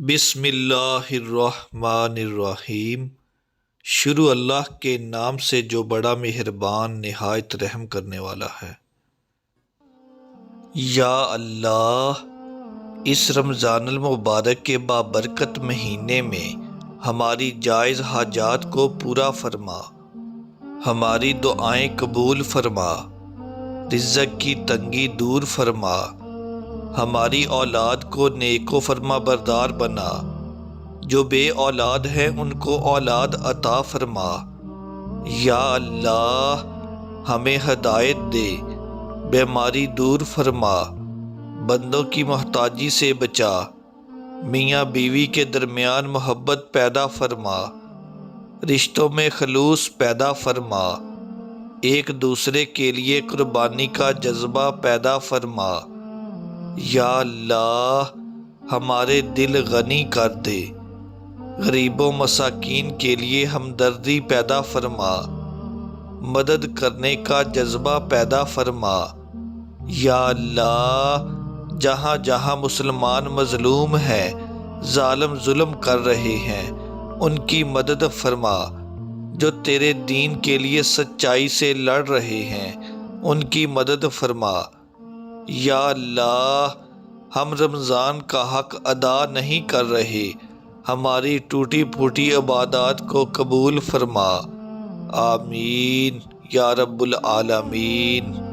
بسم اللہ الرحمن الرحیم۔ شروع اللہ کے نام سے جو بڑا مہربان نہایت رحم کرنے والا ہے۔ یا اللہ، اس رمضان المبارک کے بابرکت مہینے میں ہماری جائز حاجات کو پورا فرما، ہماری دعائیں قبول فرما، رزق کی تنگی دور فرما، ہماری اولاد کو نیک و فرما بردار بنا، جو بے اولاد ہیں ان کو اولاد عطا فرما۔ یا اللہ، ہمیں ہدایت دے، بیماری دور فرما، بندوں کی محتاجی سے بچا، میاں بیوی کے درمیان محبت پیدا فرما، رشتوں میں خلوص پیدا فرما، ایک دوسرے کے لیے قربانی کا جذبہ پیدا فرما۔ یا اللہ، ہمارے دل غنی کر دے، غریبوں مساکین کے لیے ہمدردی پیدا فرما، مدد کرنے کا جذبہ پیدا فرما۔ یا اللہ، جہاں جہاں مسلمان مظلوم ہیں، ظالم ظلم کر رہے ہیں، ان کی مدد فرما، جو تیرے دین کے لیے سچائی سے لڑ رہے ہیں ان کی مدد فرما۔ یا اللہ، ہم رمضان کا حق ادا نہیں کر رہے، ہماری ٹوٹی پھوٹی عبادات کو قبول فرما۔ آمین یا رب العالمین۔